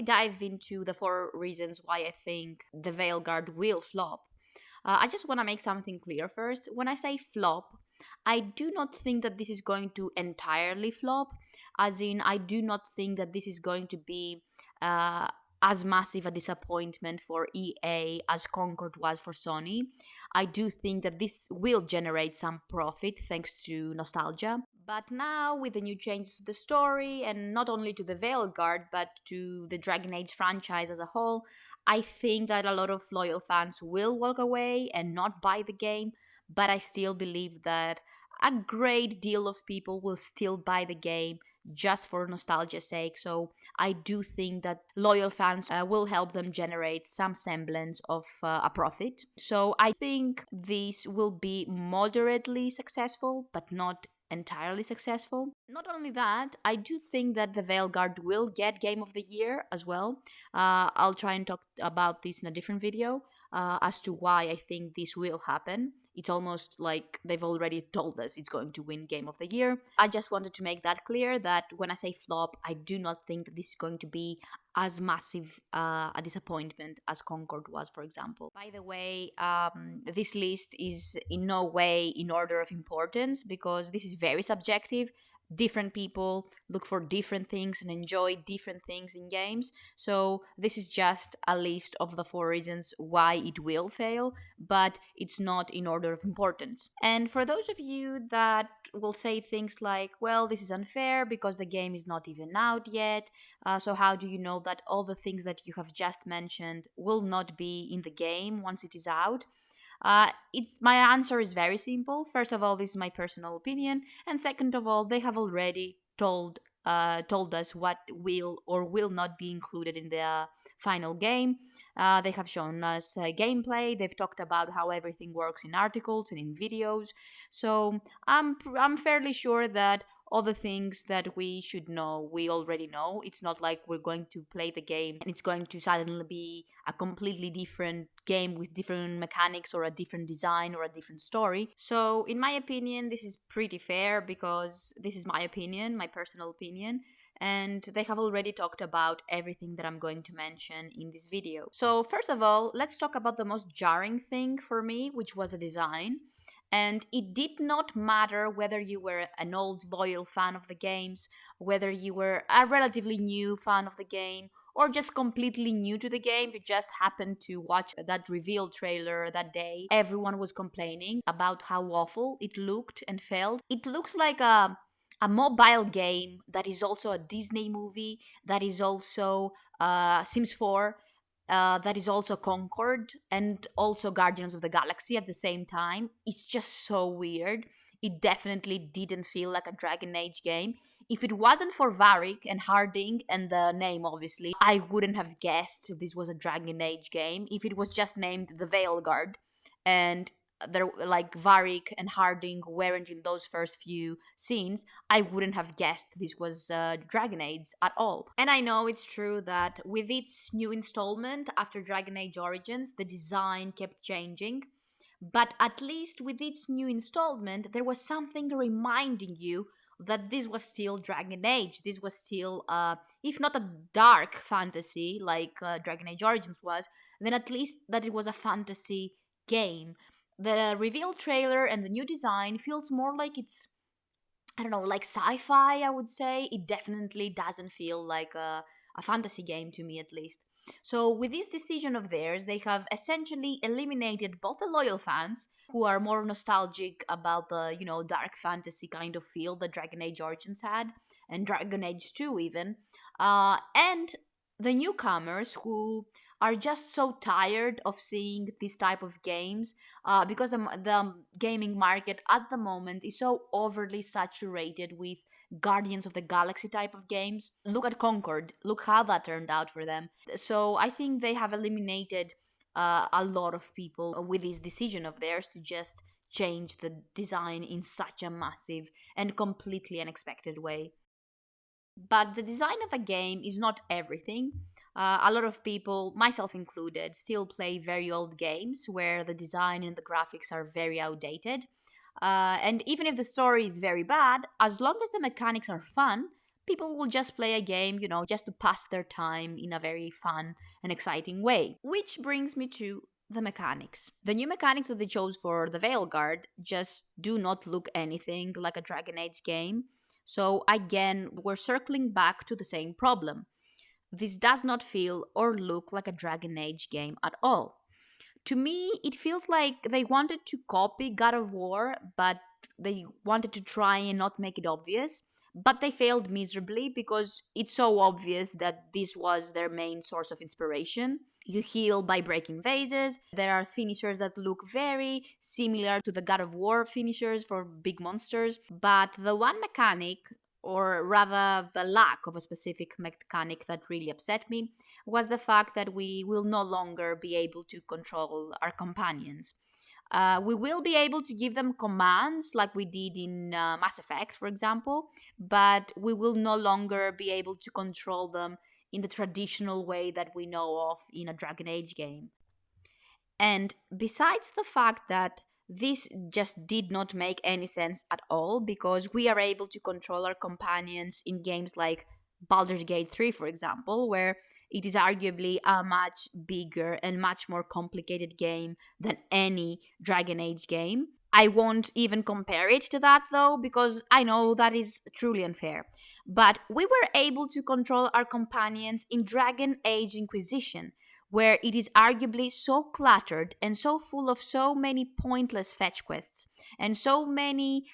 we dive into the 4 reasons why I think the Veilguard will flop, I just want to make something clear first. When I say flop, I do not think that this is going to entirely flop, as in, I do not think that this is going to be uh, as massive a disappointment for EA as Concord was for Sony. I do think that this will generate some profit thanks to nostalgia. But now, with the new changes to the story, and not only to the Veilguard, but to the Dragon Age franchise as a whole, I think that a lot of loyal fans will walk away and not buy the game, but I still believe that a great deal of people will still buy the game just for nostalgia's sake. So I do think that loyal fans will help them generate some semblance of a profit. So I think this will be moderately successful, but not entirely successful. Not only that, I do think that the Veilguard will get Game of the Year as well. I'll try and talk about this in a different video as to why I think this will happen. It's almost like they've already told us it's going to win Game of the Year. I just wanted to make that clear that when I say flop, I do not think that this is going to be as massive a disappointment as Concord was, for example. By the way, this list is in no way in order of importance because this is very subjective. Different people look for different things and enjoy different things in games. So this is just a list of the 4 reasons why it will fail, but it's not in order of importance. And for those of you that will say things like, well, this is unfair because the game is not even out yet, so how do you know that all the things that you have just mentioned will not be in the game once it is out? It's my answer is very simple. First of all, this is my personal opinion, and second of all, they have already told us what will or will not be included in the final game. They have shown us gameplay. They've talked about how everything works in articles and in videos. So I'm fairly sure that all the things that we should know, we already know. It's not like we're going to play the game and it's going to suddenly be a completely different game with different mechanics or a different design or a different story. So, in my opinion, this is pretty fair because this is my opinion, my personal opinion. And they have already talked about everything that I'm going to mention in this video. So, first of all, let's talk about the most jarring thing for me, which was the design. And it did not matter whether you were an old loyal fan of the games, whether you were a relatively new fan of the game, or just completely new to the game, you just happened to watch that reveal trailer that day. Everyone was complaining about how awful it looked and felt. It looks like a mobile game that is also a Disney movie, that is also Sims 4, that is also Concord and also Guardians of the Galaxy at the same time. It's just so weird. It definitely didn't feel like a Dragon Age game. If it wasn't for Varric and Harding and the name, obviously, I wouldn't have guessed this was a Dragon Age game. If it was just named the Veilguard and there like Varric and Harding weren't in those first few scenes, I wouldn't have guessed this was Dragon Age at all. And I know it's true that with its new installment after Dragon Age Origins, the design kept changing. But at least with its new installment, there was something reminding you that this was still Dragon Age. This was still, if not a dark fantasy like Dragon Age Origins was, then at least that it was a fantasy game. The reveal trailer and the new design feels more like it's, I don't know, like sci-fi, I would say. It definitely doesn't feel like a fantasy game to me, at least. So with this decision of theirs, they have essentially eliminated both the loyal fans who are more nostalgic about the, dark fantasy kind of feel that Dragon Age Origins had, and Dragon Age 2 even, and the newcomers who are just so tired of seeing this type of games because the gaming market at the moment is so overly saturated with Guardians of the Galaxy type of games. Look at Concord. Look how that turned out for them. So I think they have eliminated a lot of people with this decision of theirs to just change the design in such a massive and completely unexpected way. But the design of a game is not everything. A lot of people, myself included, still play very old games where the design and the graphics are very outdated. And even if the story is very bad, as long as the mechanics are fun, People will just play a game, just to pass their time in a very fun and exciting way. Which brings me to the mechanics. The new mechanics that they chose for the Veilguard just do not look anything like a Dragon Age game. So again, we're circling back to the same problem. This does not feel or look like a Dragon Age game at all. To me, it feels like they wanted to copy God of War, but they wanted to try and not make it obvious. But they failed miserably because it's so obvious that this was their main source of inspiration. You heal by breaking vases. There are finishers that look very similar to the God of War finishers for big monsters. But the one mechanic, or rather the lack of a specific mechanic that really upset me, was the fact that we will no longer be able to control our companions. We will be able to give them commands like we did in Mass Effect, for example, but we will no longer be able to control them in the traditional way that we know of in a Dragon Age game. And besides the fact that this just did not make any sense at all, because we are able to control our companions in games like Baldur's Gate 3, for example, where it is arguably a much bigger and much more complicated game than any Dragon Age game. I won't even compare it to that though, because I know that is truly unfair. But we were able to control our companions in Dragon Age Inquisition, where it is arguably so cluttered and so full of so many pointless fetch quests and so many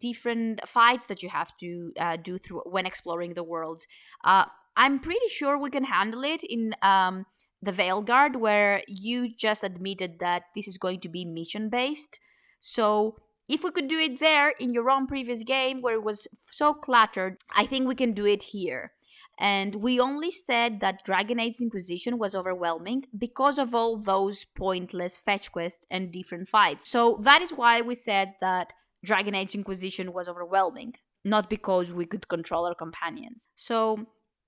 different fights that you have to do through when exploring the world. I'm pretty sure we can handle it in the Veilguard, where you just admitted that this is going to be mission based. So if we could do it there in your own previous game where it was so cluttered, I think we can do it here. And we only said that Dragon Age Inquisition was overwhelming because of all those pointless fetch quests and different fights. So that is why we said that Dragon Age Inquisition was overwhelming, not because we could control our companions. So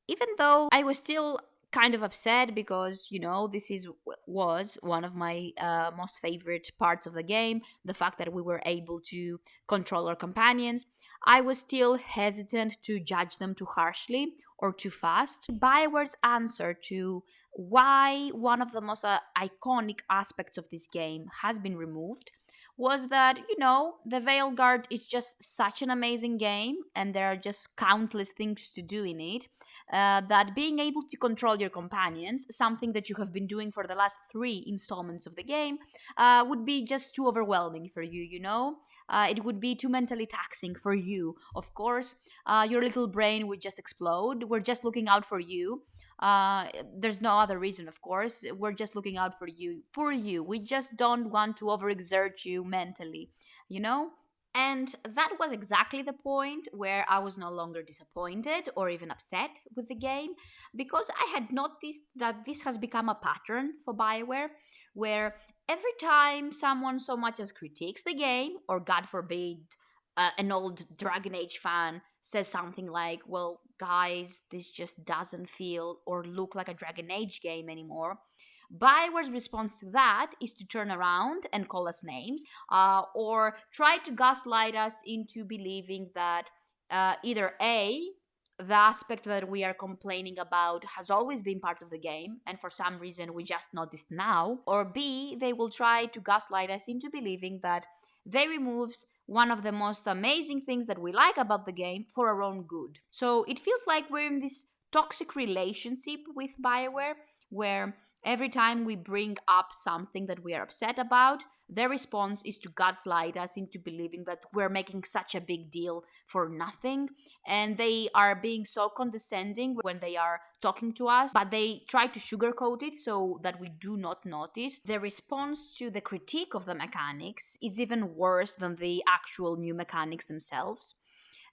even though I was still kind of upset because this was one of my most favorite parts of the game, the fact that we were able to control our companions, I was still hesitant to judge them too harshly or too fast. BioWare's answer to why one of the most iconic aspects of this game has been removed was that, the Veilguard is just such an amazing game and there are just countless things to do in it, that being able to control your companions, something that you have been doing for the last 3 installments of the game, would be just too overwhelming for you. It would be too mentally taxing for you. Of course, your little brain would just explode. We're just looking out for you. There's no other reason, of course. We're just looking out for you. Poor you. We just don't want to overexert you mentally, you know? And that was exactly the point where I was no longer disappointed or even upset with the game, because I had noticed that this has become a pattern for BioWare, where every time someone so much as critiques the game, or God forbid, an old Dragon Age fan says something like, well, guys, this just doesn't feel or look like a Dragon Age game anymore, BioWare's response to that is to turn around and call us names, or try to gaslight us into believing that either A, the aspect that we are complaining about has always been part of the game, and for some reason we just noticed now, or B, they will try to gaslight us into believing that they removed one of the most amazing things that we like about the game for our own good. So it feels like we're in this toxic relationship with BioWare, where every time we bring up something that we are upset about, their response is to gaslight us into believing that we're making such a big deal for nothing. And they are being so condescending when they are talking to us, but they try to sugarcoat it so that we do not notice. Their response to the critique of the mechanics is even worse than the actual new mechanics themselves.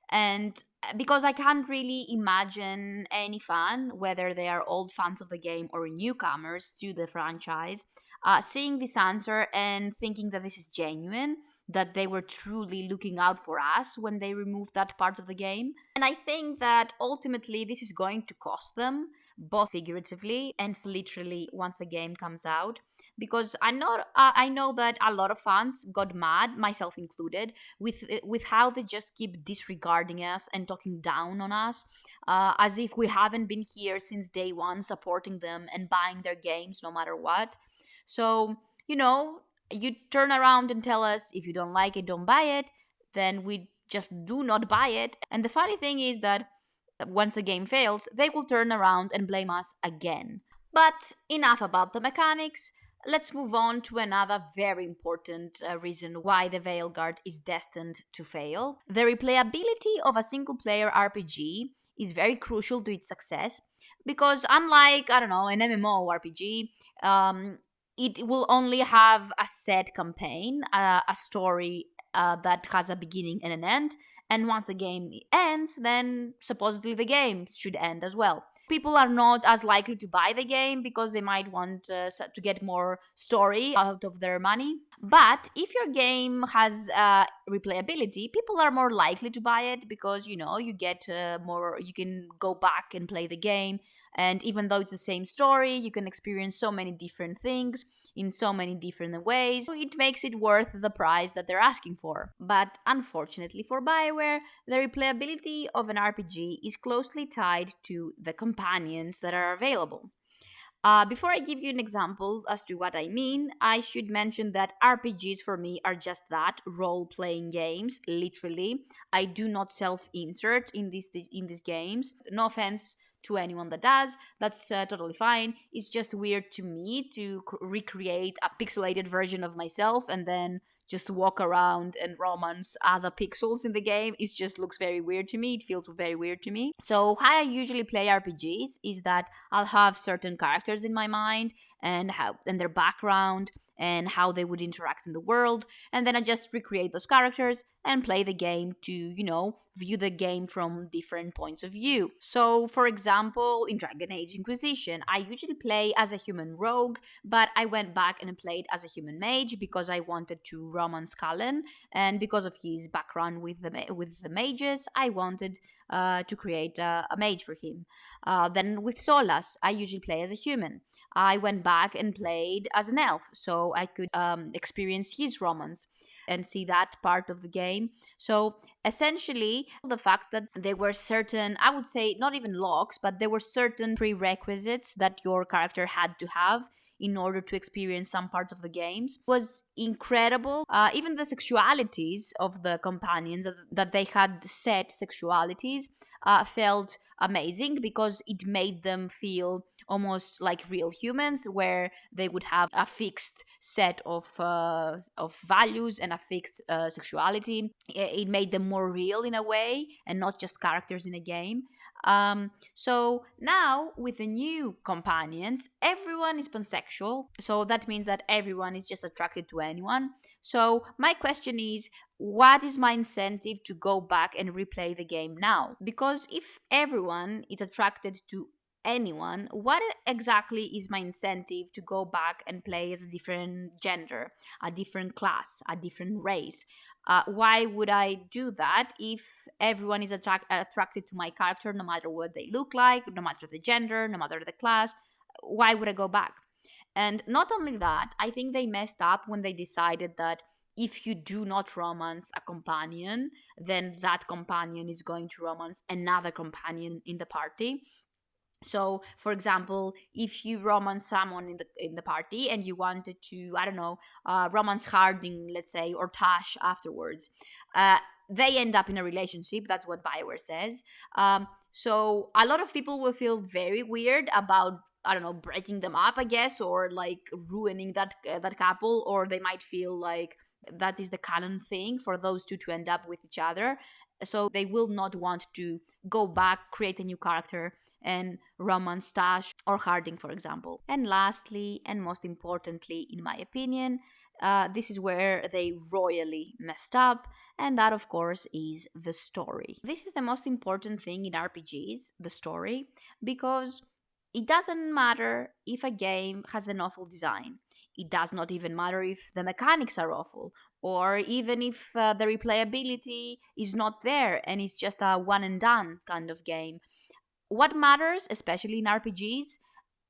And because I can't really imagine any fan, whether they are old fans of the game or newcomers to the franchise, seeing this answer and thinking that this is genuine, that they were truly looking out for us when they removed that part of the game. And I think that ultimately this is going to cost them, both figuratively and literally, once the game comes out. because I know that a lot of fans got mad, myself included, with how they just keep disregarding us and talking down on us, as if we haven't been here since day one, supporting them and buying their games no matter what. So, you turn around and tell us if you don't like it, don't buy it, then we just do not buy it. And the funny thing is that once the game fails, they will turn around and blame us again. But enough about the mechanics. Let's move on to another very important reason why the Veilguard is destined to fail. The replayability of a single player RPG is very crucial to its success because, unlike, I don't know, an MMORPG, it will only have a set campaign, a story that has a beginning and an end. And once the game ends, then supposedly the game should end as well. People are not as likely to buy the game because they might want to get more story out of their money. But if your game has replayability, people are more likely to buy it because you get more. You can go back and play the game, and even though it's the same story, you can experience so many different things in so many different ways. So it makes it worth the price that they're asking for. But unfortunately for BioWare, the replayability of an RPG is closely tied to the companions that are available. Before I give you an example as to what I mean, I should mention that RPGs for me are just that, role-playing games, literally. I do not self-insert in these games. No offense to anyone that does, that's totally fine. It's just weird to me to recreate a pixelated version of myself and then just walk around and romance other pixels in the game. It just looks very weird to me. It feels very weird to me. So how I usually play RPGs is that I'll have certain characters in my mind and their background and how they would interact in the world, and then I just recreate those characters and play the game to, view the game from different points of view. So, for example, in Dragon Age Inquisition, I usually play as a human rogue, but I went back and played as a human mage because I wanted to romance Cullen, and because of his background with the mages, I wanted to create a mage for him. Then with Solas, I usually play as a human. I went back and played as an elf so I could experience his romance and see that part of the game. So essentially, the fact that there were certain, I would say, not even locks, but there were certain prerequisites that your character had to have in order to experience some part of the games was incredible. Even the sexualities of the companions, that they had set sexualities, felt amazing because it made them feel almost like real humans, where they would have a fixed set of values and a fixed sexuality. It made them more real in a way and not just characters in a game. So now with the new companions, everyone is pansexual. So that means that everyone is just attracted to anyone. So my question is, what is my incentive to go back and replay the game now? Because if everyone is attracted to anyone, what exactly is my incentive to go back and play as a different gender, a different class, a different race? Why would I do that if everyone is attracted to my character no matter what they look like, no matter the gender, no matter the class? Why would I go back? And not only that, I think they messed up when they decided that if you do not romance a companion, then that companion is going to romance another companion in the party. So, for example, if you romance someone in the party and you wanted to, I don't know, romance Harding, let's say, or Tash afterwards, they end up in a relationship. That's what Bioware says. So a lot of people will feel very weird about, I don't know, breaking them up, I guess, or like ruining that couple, or they might feel like that is the canon thing for those two to end up with each other. So they will not want to go back, create a new character, and romance Tash or Harding, for example. And lastly, and most importantly, in my opinion, this is where they royally messed up, and that, of course, is the story. This is the most important thing in RPGs, the story, because it doesn't matter if a game has an awful design. It does not even matter if the mechanics are awful, or even if the replayability is not there and it's just a one and done kind of game. What matters, especially in RPGs,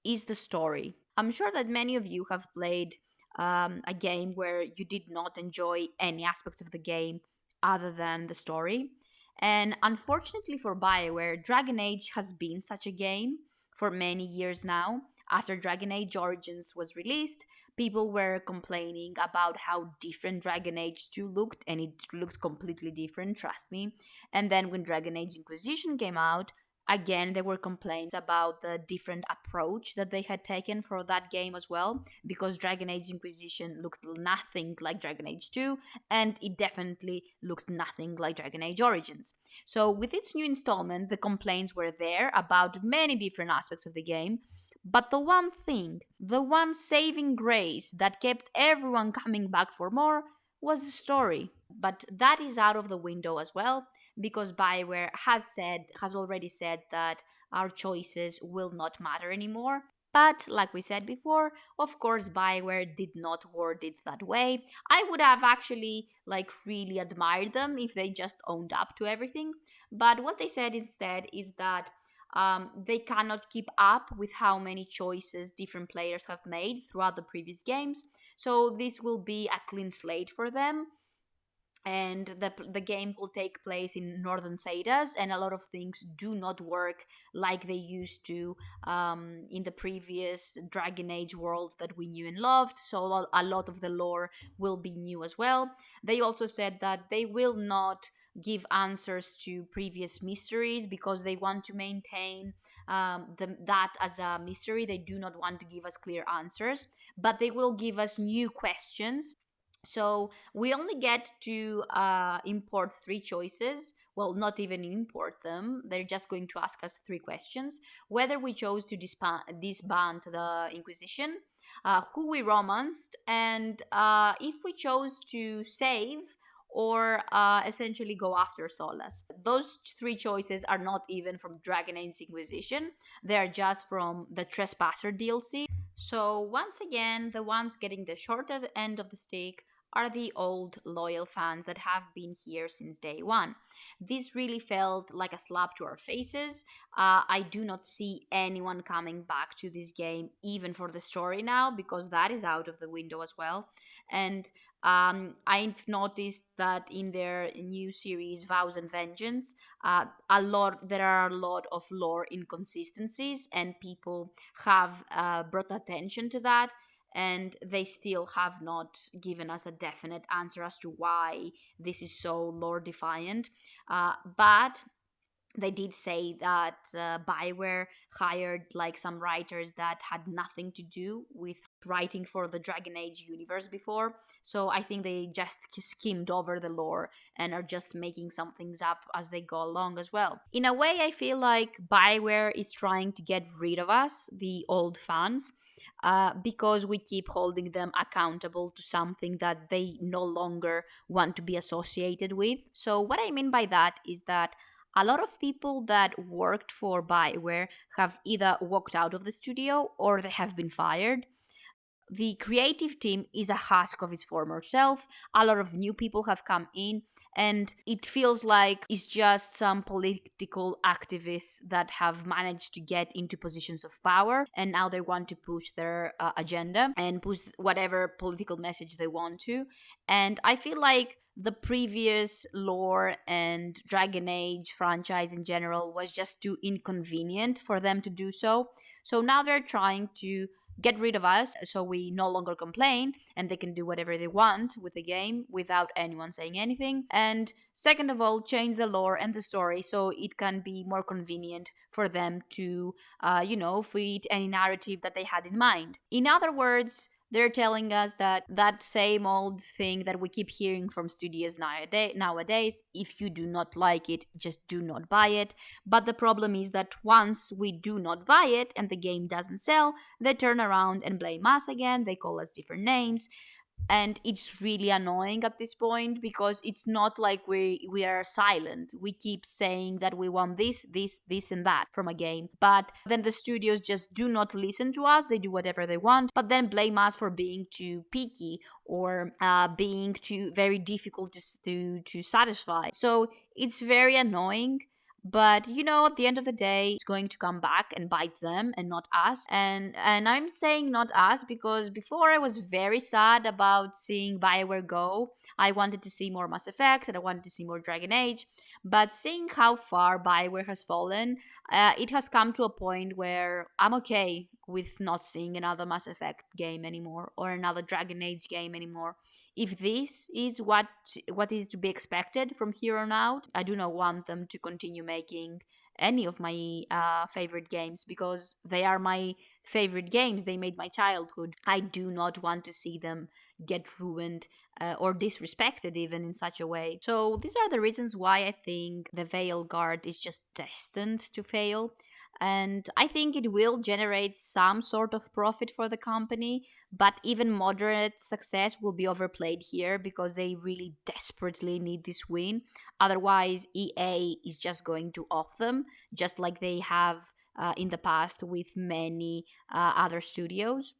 is the story. I'm sure that many of you have played a game where you did not enjoy any aspect of the game other than the story. And unfortunately for BioWare, Dragon Age has been such a game for many years now. After Dragon Age Origins was released, people were complaining about how different Dragon Age 2 looked, and it looked completely different, trust me. And then when Dragon Age Inquisition came out, again there were complaints about the different approach that they had taken for that game as well, because Dragon Age Inquisition looked nothing like Dragon Age 2, and it definitely looked nothing like Dragon Age Origins. So with its new installment, the complaints were there about many different aspects of the game, but the one thing, the one saving grace that kept everyone coming back for more, was the story. But that is out of the window as well, because BioWare has already said that our choices will not matter anymore. But like we said before, of course BioWare did not word it that way. I would have actually really admired them if they just owned up to everything. But what they said instead is that they cannot keep up with how many choices different players have made throughout the previous games. So this will be a clean slate for them, and the game will take place in northern thedas, and a lot of things do not work like they used to in the previous Dragon Age world that we knew and loved. So a lot of the lore will be new as well. They also said that they will not give answers to previous mysteries because they want to maintain that as a mystery. They do not want to give us clear answers, but they will give us new questions. So we only get to import three choices. Well, not even import them. They're just going to ask us three questions: whether we chose to disband the Inquisition, who we romanced, and if we chose to save or essentially go after Solas. Those three choices are not even from Dragon Age Inquisition. They are just from the Trespasser DLC. So once again, the ones getting the short end of the stick are the old loyal fans that have been here since day one. This really felt like a slap to our faces. I do not see anyone coming back to this game even for the story now, because that is out of the window as well. And I've noticed that in their new series Vows and Vengeance, there are a lot of lore inconsistencies, and people have brought attention to that, and they still have not given us a definite answer as to why this is so lore defiant. But they did say that Bioware hired some writers that had nothing to do with writing for the Dragon Age universe before. So I think they just skimmed over the lore and are just making some things up as they go along as well. In a way, I feel like Bioware is trying to get rid of us, the old fans, because we keep holding them accountable to something that they no longer want to be associated with. So what I mean by that is that a lot of people that worked for BioWare have either walked out of the studio or they have been fired. The creative team is a husk of its former self. A lot of new people have come in, and it feels like it's just some political activists that have managed to get into positions of power, and now they want to push their agenda and push whatever political message they want to. And I feel like the previous lore and Dragon Age franchise in general was just too inconvenient for them to do so. So now they're trying to get rid of us so we no longer complain, and they can do whatever they want with the game without anyone saying anything. And second of all, change the lore and the story so it can be more convenient for them to fit any narrative that they had in mind. In other words, they're telling us that same old thing that we keep hearing from studios nowadays: if you do not like it, just do not buy it. But the problem is that once we do not buy it and the game doesn't sell, they turn around and blame us again. They call us different names. And it's really annoying at this point, because it's not like we are silent. We keep saying that we want this and that from a game, but then the studios just do not listen to us. They do whatever they want, but then blame us for being too picky or being too very difficult to satisfy. So it's very annoying. But at the end of the day, it's going to come back and bite them and not us. And I'm saying not us because before I was very sad about seeing BioWare go. I wanted to see more Mass Effect and I wanted to see more Dragon Age. But seeing how far BioWare has fallen, it has come to a point where I'm okay with not seeing another Mass Effect game anymore or another Dragon Age game anymore. If this is what is to be expected from here on out, I do not want them to continue making any of my favorite games because they are my favorite games. They made my childhood. I do not want to see them get ruined or disrespected even in such a way. So these are the reasons why I think the Veilguard is just destined to fail. And I think it will generate some sort of profit for the company, but even moderate success will be overplayed here because they really desperately need this win. Otherwise, EA is just going to off them, just like they have in the past with many other studios.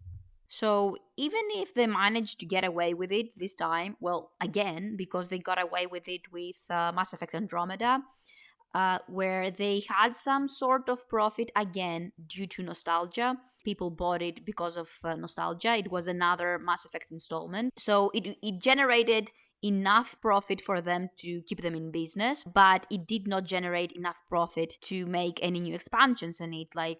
So even if they manage to get away with it this time, well, again, because they got away with it with Mass Effect Andromeda, where they had some sort of profit again due to nostalgia. People bought it because of nostalgia. It was another Mass Effect installment. So it generated enough profit for them to keep them in business, but it did not generate enough profit to make any new expansions on it. Like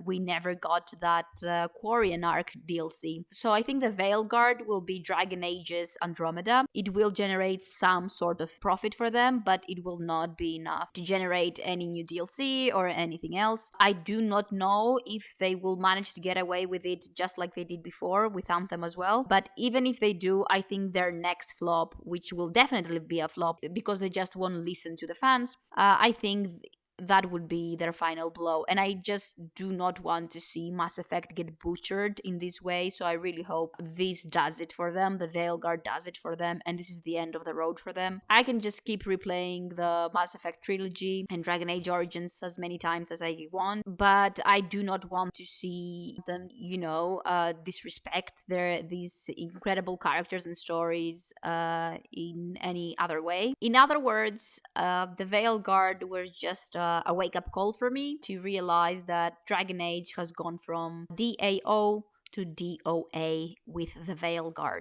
we never got that Quarian Arc DLC. So I think the Veilguard will be Dragon Age's Andromeda. It will generate some sort of profit for them, but it will not be enough to generate any new DLC or anything else. I do not know if they will manage to get away with it just like they did before with Anthem as well. But even if they do, I think their next flop, which will definitely be a flop because they just won't listen to the fans, I think that would be their final blow. And I just do not want to see Mass Effect get butchered in this way. So I really hope this does it for them. The Veilguard does it for them. And this is the end of the road for them. I can just keep replaying the Mass Effect trilogy and Dragon Age Origins as many times as I want. But I do not want to see them, disrespect these incredible characters and stories in any other way. In other words, the Veilguard was just a wake-up call for me to realize that Dragon Age has gone from DAO to DOA with the Veilguard.